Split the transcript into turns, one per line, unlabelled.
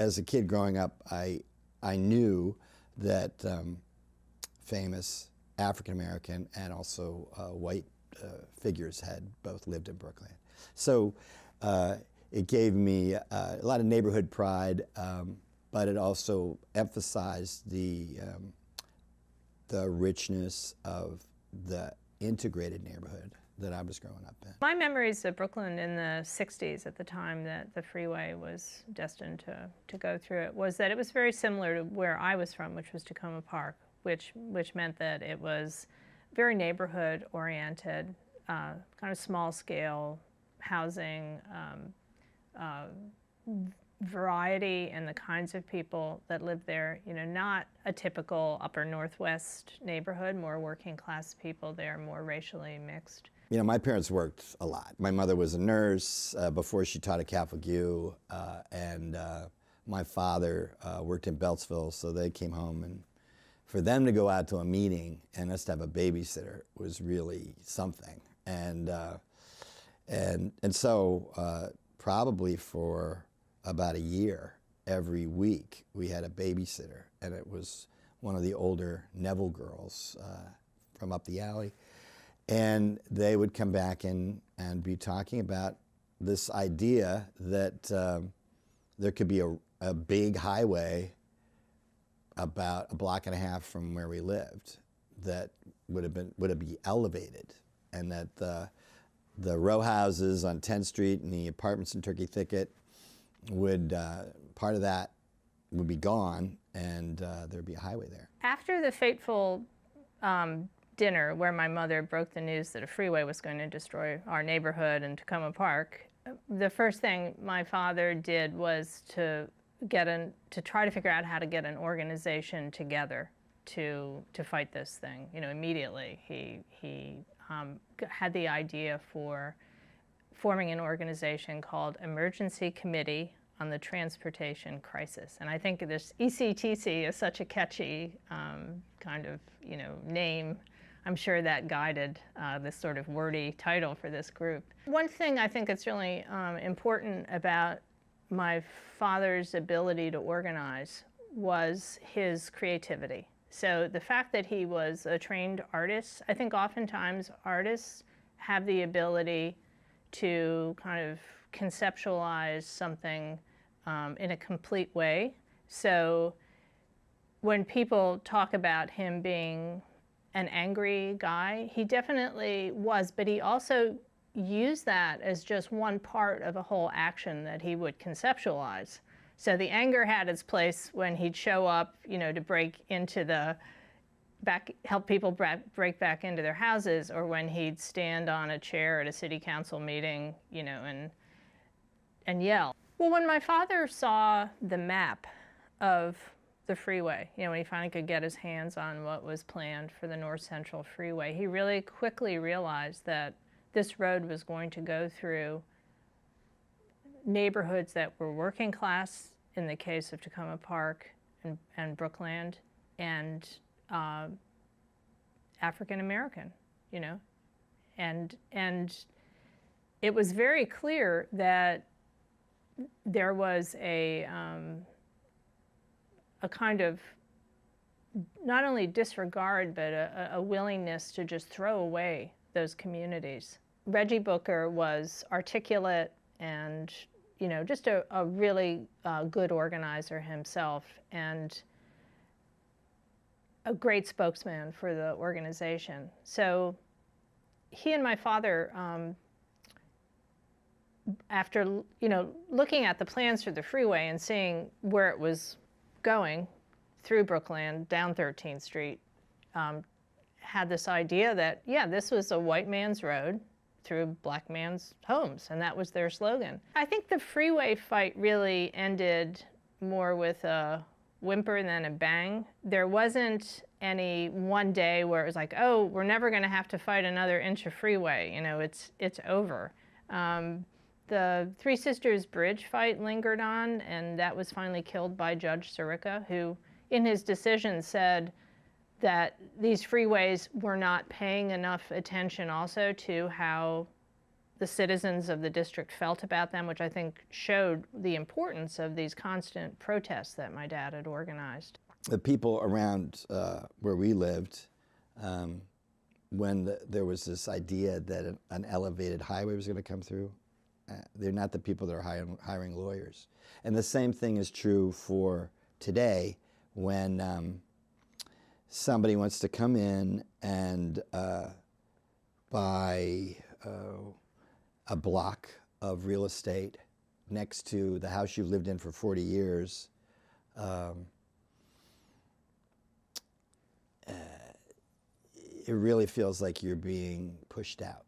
as a kid growing up, I knew that famous African American and also white figures had both lived in Brookland. So it gave me a lot of neighborhood pride, but it also emphasized the richness of the integrated neighborhood that I was growing up in.
My memories of Brookland in the 60s, at the time that the freeway was destined to go through it, was that it was very similar to where I was from, which was Tacoma Park, which meant that it was very neighborhood oriented, kind of small scale housing, variety in the kinds of people that lived there, you know, not a typical upper northwest neighborhood, more working class people there, more racially mixed.
You know, my parents worked a lot. My mother was a nurse before she taught at Catholic U, and my father worked in Beltsville, so they came home, and for them to go out to a meeting and us to have a babysitter was really something. And so probably for about a year, every week we had a babysitter, and it was one of the older Neville girls from up the alley. And they would come back and be talking about this idea that there could be a big highway about a block and a half from where we lived that would be elevated, and that the row houses on 10th Street and the apartments in Turkey Thicket would, part of that would be gone, and there'd be a highway there.
After the fateful dinner where my mother broke the news that a freeway was going to destroy our neighborhood and Tacoma Park, the first thing my father did was to try to figure out how to get an organization together to fight this thing. You know, immediately he had the idea for forming an organization called Emergency Committee on the Transportation Crisis. And I think this ECTC is such a catchy kind of, you know, name. I'm sure that guided this sort of wordy title for this group. One thing I think that's really important about my father's ability to organize was his creativity. So the fact that he was a trained artist, I think oftentimes artists have the ability to kind of conceptualize something in a complete way. So when people talk about him being an angry guy, he definitely was, but he also used that as just one part of a whole action that he would conceptualize. So the anger had its place when he'd show up, you know, to help people break back into their houses, or when he'd stand on a chair at a city council meeting, you know, and yell. Well, when my father saw the map of the freeway, you know, when he finally could get his hands on what was planned for the North Central Freeway, he really quickly realized that this road was going to go through neighborhoods that were working class, in the case of Tacoma Park and Brookland, and African American, you know, and it was very clear that there was a kind of not only disregard, but a willingness to just throw away those communities. Reggie Booker was articulate and, you know, just a really good organizer himself, and a great spokesman for the organization. So he and my father, after, you know, looking at the plans for the freeway and seeing where it was going through Brookland, down 13th Street, had this idea that, yeah, this was a white man's road through black man's homes, and that was their slogan. I think the freeway fight really ended more with a whimper than a bang. There wasn't any one day where it was like, oh, we're never going to have to fight another inch of freeway, you know, it's over. The Three Sisters Bridge fight lingered on, and that was finally killed by Judge Sirica, who in his decision said that these freeways were not paying enough attention also to how the citizens of the district felt about them, which I think showed the importance of these constant protests that my dad had organized.
The people around where we lived, when there was this idea that an elevated highway was going to come through, they're not the people that are hiring lawyers. And the same thing is true for today when somebody wants to come in and buy a block of real estate next to the house you've lived in for 40 years. It really feels like you're being pushed out.